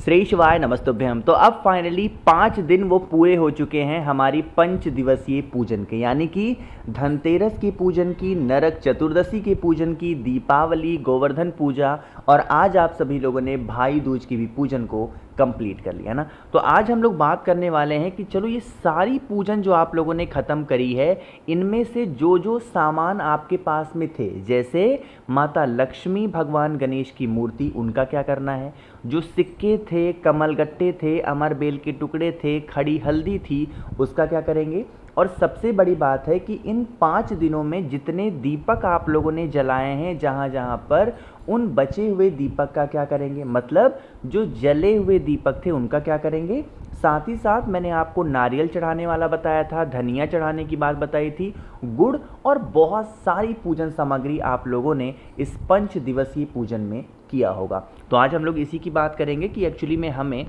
श्री शिवाय नमस्तुभ्यम। तो अब फाइनली 5 दिन वो पूरे हो चुके हैं हमारी 5 दिवसीय पूजन के, यानी कि धनतेरस की पूजन की, नरक चतुर्दशी के पूजन की, दीपावली, गोवर्धन पूजा और आज आप सभी लोगों ने भाई दूज की भी पूजन को कंप्लीट कर लिया ना। तो आज हम लोग बात करने वाले हैं कि चलो ये सारी पूजन जो आप लोगों ने ख़त्म करी है, इनमें से जो जो सामान आपके पास में थे, जैसे माता लक्ष्मी, भगवान गणेश की मूर्ति, उनका क्या करना है, जो सिक्के थे, कमलगट्टे थे, अमर बेल के टुकड़े थे, खड़ी हल्दी थी, उसका क्या करेंगे। और सबसे बड़ी बात है कि इन 5 दिनों में जितने दीपक आप लोगों ने जलाए हैं जहाँ जहाँ पर, उन बचे हुए दीपक का क्या करेंगे, मतलब जो जले हुए दीपक थे उनका क्या करेंगे। साथ ही साथ मैंने आपको नारियल चढ़ाने वाला बताया था, धनिया चढ़ाने की बात बताई थी, गुड़ और बहुत सारी पूजन सामग्री आप लोगों ने इस 5 दिवसीय पूजन में किया होगा। तो आज हम लोग इसी की बात करेंगे कि एक्चुअली में हमें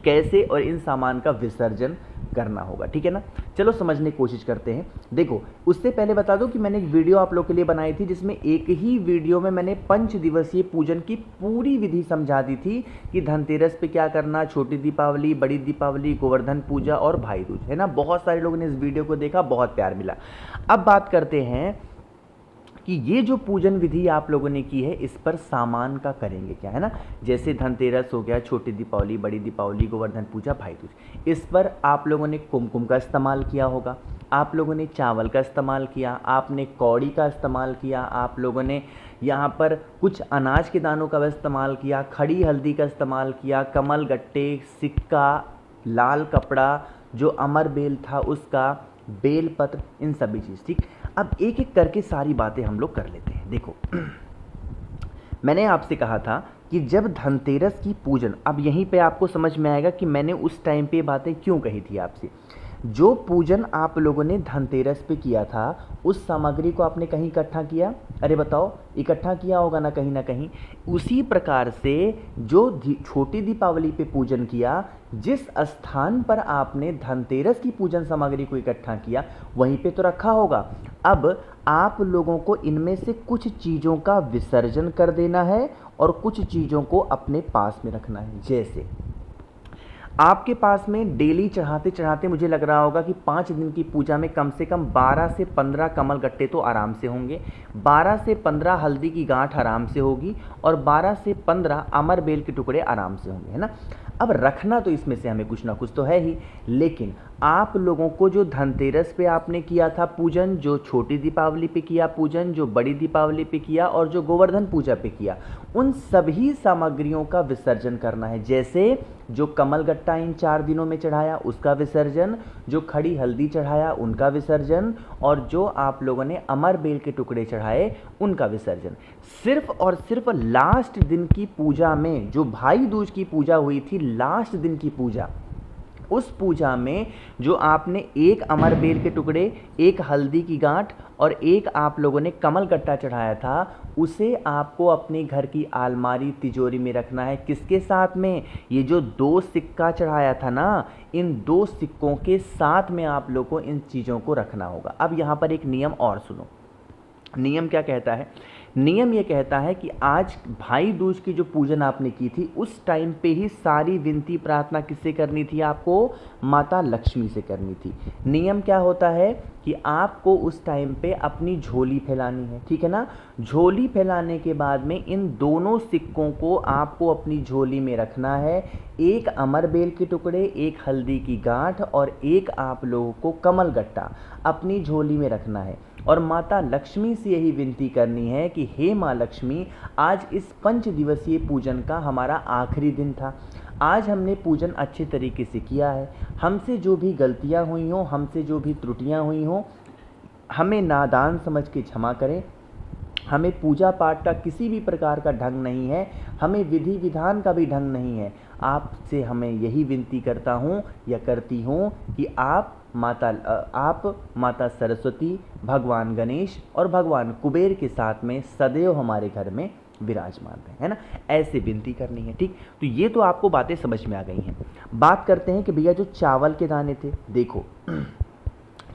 कैसे और इन सामान का विसर्जन करना होगा, ठीक है ना। चलो समझने की कोशिश करते हैं। देखो, उससे पहले बता दूं कि मैंने एक वीडियो आप लोग के लिए बनाई थी, जिसमें एक ही वीडियो में मैंने 5 दिवसीय पूजन की पूरी विधि समझा दी थी कि धनतेरस पे क्या करना, छोटी दीपावली, बड़ी दीपावली, गोवर्धन पूजा और भाई दूज, है ना। बहुत सारे लोगों ने इस वीडियो को देखा, बहुत प्यार मिला। अब बात करते हैं कि ये जो पूजन विधि आप लोगों ने की है, इस पर सामान का करेंगे क्या, है ना। जैसे धनतेरस हो गया, छोटी दीपावली, बड़ी दीपावली, गोवर्धन पूजा, भाई दूज, इस पर आप लोगों ने कुमकुम का इस्तेमाल किया होगा, आप लोगों ने चावल का इस्तेमाल किया, आपने कौड़ी का इस्तेमाल किया, आप लोगों ने यहाँ पर कुछ अनाज के दानों का इस्तेमाल किया, खड़ी हल्दी का इस्तेमाल किया, कमल गट्टे, सिक्का, लाल कपड़ा, जो अमर बेल था उसका, बेलपत्र, इन सभी चीज़, ठीक। अब एक एक करके सारी बातें हम लोग कर लेते हैं। देखो, मैंने आपसे कहा था कि जब धनतेरस की पूजन, अब यहीं पे आपको समझ में आएगा कि मैंने उस टाइम पे बातें क्यों कही थी आपसे। जो पूजन आप लोगों ने धनतेरस पे किया था, उस सामग्री को आपने कहीं इकट्ठा किया, अरे बताओ, इकट्ठा किया होगा ना कहीं ना कहीं। उसी प्रकार से जो छोटी दीपावली पे पूजन किया, जिस स्थान पर आपने धनतेरस की पूजन सामग्री को इकट्ठा किया, वहीं पे तो रखा होगा। अब आप लोगों को इनमें से कुछ चीज़ों का विसर्जन कर देना है और कुछ चीज़ों को अपने पास में रखना है। जैसे आपके पास में डेली चढ़ाते चढ़ाते मुझे लग रहा होगा कि 5 दिन की पूजा में कम से कम 12 से 15 कमल गट्टे तो आराम से होंगे, 12 से 15 हल्दी की गांठ आराम से होगी और 12 से 15 अमर बेल के टुकड़े आराम से होंगे, है ना। अब रखना तो इसमें से हमें कुछ ना कुछ तो है ही, लेकिन आप लोगों को जो धनतेरस पे आपने किया था पूजन, जो छोटी दीपावली पे किया पूजन, जो बड़ी दीपावली पे किया और जो गोवर्धन पूजा पे किया, उन सभी सामग्रियों का विसर्जन करना है। जैसे जो कमल गट्टा इन 4 दिनों में चढ़ाया उसका विसर्जन, जो खड़ी हल्दी चढ़ाया उनका विसर्जन और जो आप लोगों ने अमर बेल के टुकड़े चढ़ाए उनका विसर्जन। सिर्फ और सिर्फ लास्ट दिन की पूजा में, जो भाई दूज की पूजा हुई थी, लास्ट दिन की पूजा, उस पूजा में जो आपने एक अमर बेल के टुकड़े, एक हल्दी की गांठ और एक आप लोगों ने कमल गट्टा चढ़ाया था, उसे आपको अपने घर की अलमारी, तिजोरी में रखना है। किसके साथ में, ये जो 2 सिक्का चढ़ाया था ना, इन 2 सिक्कों के साथ में आप लोग को इन चीज़ों को रखना होगा। अब यहाँ पर एक नियम और सुनो। नियम क्या कहता है? नियम ये कहता है कि आज भाई दूज की जो पूजन आपने की थी, उस टाइम पे ही सारी विनती प्रार्थना किससे करनी थी? आपको माता लक्ष्मी से करनी थी। नियम क्या होता है कि आपको उस टाइम पे अपनी झोली फैलानी है, ठीक है ना। झोली फैलाने के बाद में इन दोनों सिक्कों को आपको अपनी झोली में रखना है। एक अमर बेल के टुकड़े, एक हल्दी की गांठ और एक आप लोगों को कमल गट्टा अपनी झोली में रखना है और माता लक्ष्मी से यही विनती करनी है कि हे माँ लक्ष्मी, आज इस 5 दिवसीय पूजन का हमारा आखिरी दिन था। आज हमने पूजन अच्छे तरीके से किया है, हमसे जो भी गलतियाँ हुई हों, हमसे जो भी त्रुटियाँ हुई हों, हमें नादान समझ के क्षमा करें। हमें पूजा पाठ का किसी भी प्रकार का ढंग नहीं है, हमें विधि विधान का भी ढंग नहीं है। आपसे हमें यही विनती करता हूँ या करती हूँ कि आप माता सरस्वती, भगवान गणेश और भगवान कुबेर के साथ में सदैव हमारे घर में विराजमान रहे, है ना। ऐसे विनती करनी है, ठीक। तो ये तो आपको बातें समझ में आ गई हैं। बात करते हैं कि भैया जो चावल के दाने थे, देखो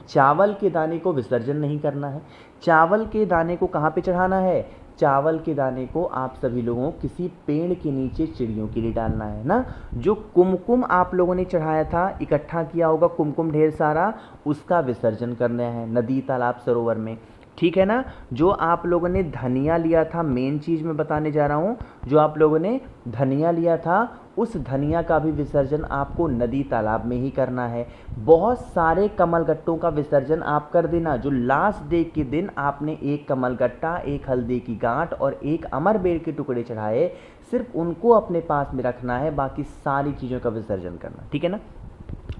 चावल के दाने को विसर्जन नहीं करना है। चावल के दाने को कहाँ पे चढ़ाना है? चावल के दाने को आप सभी लोगों को किसी पेड़ के नीचे चिड़ियों के लिए डालना है ना। जो कुमकुम आप लोगों ने चढ़ाया था, इकट्ठा किया होगा कुमकुम ढेर सारा, उसका विसर्जन करना है नदी तालाब सरोवर में, ठीक है ना। जो आप लोगों ने धनिया लिया था, मेन चीज़ मैं बताने जा रहा हूँ, जो आप लोगों ने धनिया लिया था उस धनिया का भी विसर्जन आपको नदी तालाब में ही करना है। बहुत सारे कमलगट्टों का विसर्जन आप कर देना। जो लास्ट डे के दिन आपने एक कमलगट्टा, एक हल्दी की गांठ और एक अमर बेल के टुकड़े चढ़ाए, सिर्फ उनको अपने पास में रखना है, बाकी सारी चीज़ों का विसर्जन करना, ठीक है ना।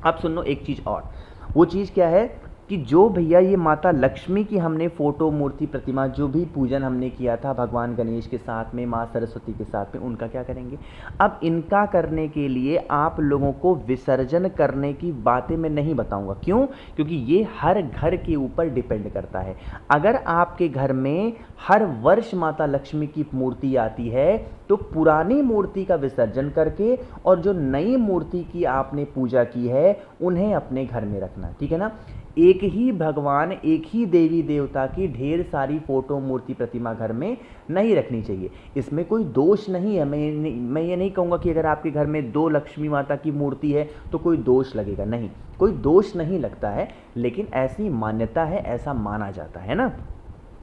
अब सुन लो एक चीज़ और, वो चीज़ क्या है कि जो भैया ये माता लक्ष्मी की हमने फोटो, मूर्ति, प्रतिमा, जो भी पूजन हमने किया था भगवान गणेश के साथ में, माँ सरस्वती के साथ में, उनका क्या करेंगे। अब इनका करने के लिए आप लोगों को विसर्जन करने की बातें मैं नहीं बताऊंगा। क्यों? क्योंकि ये हर घर के ऊपर डिपेंड करता है। अगर आपके घर में हर वर्ष माता लक्ष्मी की मूर्ति आती है तो पुरानी मूर्ति का विसर्जन करके और जो नई मूर्ति की आपने पूजा की है उन्हें अपने घर में रखना, ठीक है ना। एक ही भगवान, एक ही देवी देवता की ढेर सारी फोटो, मूर्ति, प्रतिमा घर में नहीं रखनी चाहिए। इसमें कोई दोष नहीं है। मैं ये नहीं कहूँगा कि अगर आपके घर में 2 लक्ष्मी माता की मूर्ति है तो कोई दोष लगेगा, नहीं, कोई दोष नहीं लगता है, लेकिन ऐसी मान्यता है, ऐसा माना जाता है ना।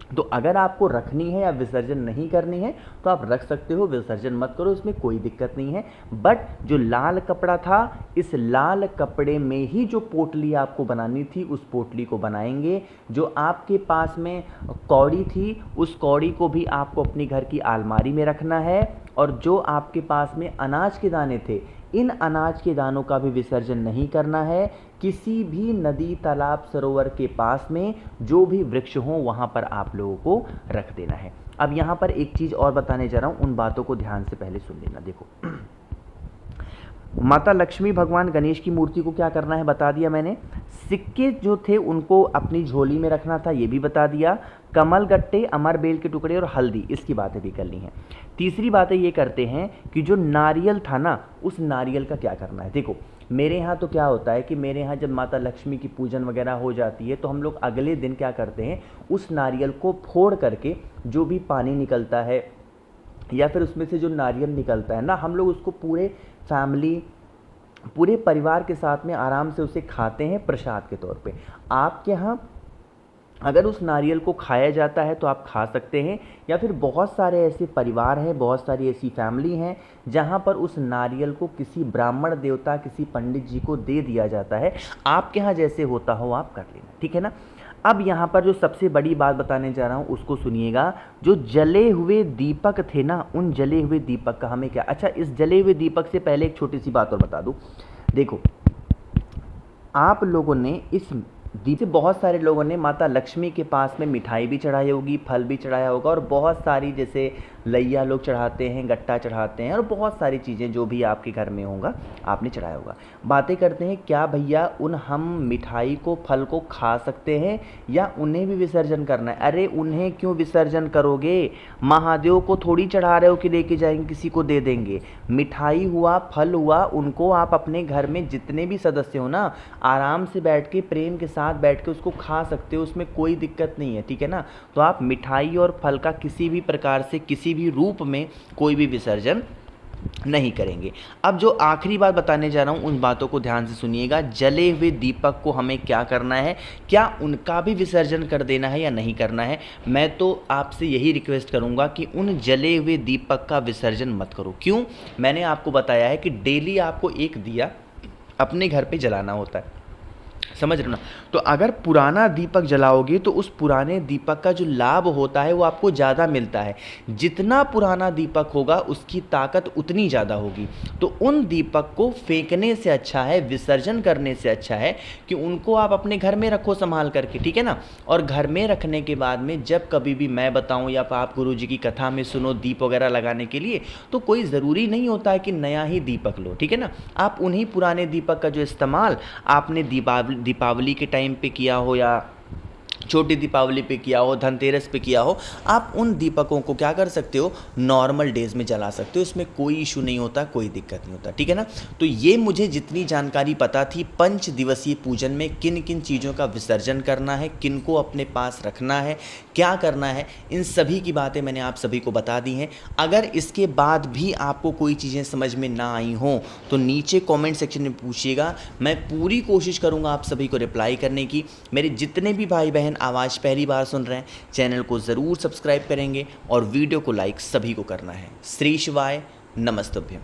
तो अगर आपको रखनी है या विसर्जन नहीं करनी है तो आप रख सकते हो, विसर्जन मत करो, इसमें कोई दिक्कत नहीं है। बट जो लाल कपड़ा था, इस लाल कपड़े में ही जो पोटली आपको बनानी थी उस पोटली को बनाएंगे। जो आपके पास में कौड़ी थी उस कौड़ी को भी आपको अपनी घर की अलमारी में रखना है। और जो आपके पास में अनाज के दाने थे, इन अनाज के दानों का भी विसर्जन नहीं करना है। किसी भी नदी, तालाब, सरोवर के पास में जो भी वृक्ष हो वहाँ पर आप लोगों को रख देना है। अब यहाँ पर एक चीज़ और बताने जा रहा हूँ, उन बातों को ध्यान से पहले सुन लेना। देखो, माता लक्ष्मी, भगवान गणेश की मूर्ति को क्या करना है बता दिया मैंने। सिक्के जो थे उनको अपनी झोली में रखना था, ये भी बता दिया। कमल गट्टे, अमर बेल के टुकड़े और हल्दी, इसकी बातें भी कर ली हैं। तीसरी बातें ये करते हैं कि जो नारियल था ना, उस नारियल का क्या करना है। देखो, मेरे यहाँ तो क्या होता है कि मेरे यहाँ जब माता लक्ष्मी की पूजन वगैरह हो जाती है तो हम लोग अगले दिन क्या करते हैं, उस नारियल को फोड़ करके जो भी पानी निकलता है या फिर उसमें से जो नारियल निकलता है ना, हम लोग उसको पूरे फैमिली, पूरे परिवार के साथ में आराम से उसे खाते हैं प्रसाद के तौर पे। आपके यहाँ अगर उस नारियल को खाया जाता है तो आप खा सकते हैं, या फिर बहुत सारे ऐसे परिवार हैं, बहुत सारी ऐसी फैमिली हैं जहाँ पर उस नारियल को किसी ब्राह्मण देवता, किसी पंडित जी को दे दिया जाता है। आपके यहाँ जैसे होता हो आप कर लेना, ठीक है ना। अब यहाँ पर जो सबसे बड़ी बात बताने जा रहा हूँ उसको सुनिएगा। जो जले हुए दीपक थे ना, उन जले हुए दीपक का हमें क्या, अच्छा इस जले हुए दीपक से पहले एक छोटी सी बात और बता दूँ। देखो, आप लोगों ने इस दीप से, बहुत सारे लोगों ने माता लक्ष्मी के पास में मिठाई भी चढ़ाई होगी, फल भी चढ़ाया होगा, और बहुत सारी जैसे लैया लोग चढ़ाते हैं, गट्टा चढ़ाते हैं, और बहुत सारी चीज़ें जो भी आपके घर में होगा आपने चढ़ाया होगा। बातें करते हैं क्या भैया उन हम मिठाई को, फल को खा सकते हैं या उन्हें भी विसर्जन करना है। अरे उन्हें क्यों विसर्जन करोगे, महादेव को थोड़ी चढ़ा रहे हो कि लेके जाएंगे किसी को दे देंगे। मिठाई हुआ, फल हुआ, उनको आप अपने घर में जितने भी सदस्य हो ना, आराम से बैठ के, प्रेम के साथ बैठ के उसको खा सकते हो, उसमें कोई दिक्कत नहीं है, ठीक है ना। तो आप मिठाई और फल का किसी भी प्रकार से, किसी भी रूप में कोई भी विसर्जन नहीं करेंगे। अब जो आखिरी बात बताने जा रहा हूँ उन बातों को ध्यान से सुनिएगा। जले हुए दीपक को हमें क्या करना है, क्या उनका भी विसर्जन कर देना है या नहीं करना है। मैं तो आपसे यही रिक्वेस्ट करूँगा कि उन जले हुए दीपक का विसर्जन मत करो। क्यों? मैंने आपको बताया है कि डेली आपको एक दिया अपने घर पे जलाना होता है, समझ रहे हो ना। तो अगर पुराना दीपक जलाओगे तो उस पुराने दीपक का जो लाभ होता है वो आपको ज़्यादा मिलता है। जितना पुराना दीपक होगा उसकी ताकत उतनी ज़्यादा होगी। तो उन दीपक को फेंकने से अच्छा है, विसर्जन करने से अच्छा है कि उनको आप अपने घर में रखो संभाल करके, ठीक है ना। और घर में रखने के बाद में जब कभी भी मैं बताऊँ या आप गुरु जी की कथा में सुनो दीप वगैरह लगाने के लिए, तो कोई ज़रूरी नहीं होता है कि नया ही दीपक लो, ठीक है ना। आप उन्हीं पुराने दीपक का जो इस्तेमाल आपने दीपावली के टाइम पे किया हो या छोटी दीपावली पे किया हो, धनतेरस पे किया हो, आप उन दीपकों को क्या कर सकते हो, नॉर्मल डेज़ में जला सकते हो। इसमें कोई इशू नहीं होता, कोई दिक्कत नहीं होता, ठीक है ना। तो ये मुझे जितनी जानकारी पता थी पंच दिवसीय पूजन में किन किन चीज़ों का विसर्जन करना है, किन को अपने पास रखना है, क्या करना है, इन सभी की बातें मैंने आप सभी को बता दी हैं। अगर इसके बाद भी आपको कोई चीज़ें समझ में ना आई हों तो नीचे कमेंट सेक्शन में पूछिएगा, मैं पूरी कोशिश करूँगा आप सभी को रिप्लाई करने की। मेरे जितने भी भाई बहन आवाज़ पहली बार सुन रहे हैं, चैनल को ज़रूर सब्सक्राइब करेंगे और वीडियो को लाइक सभी को करना है। श्री शिवाय, नमस्तुभ्यम।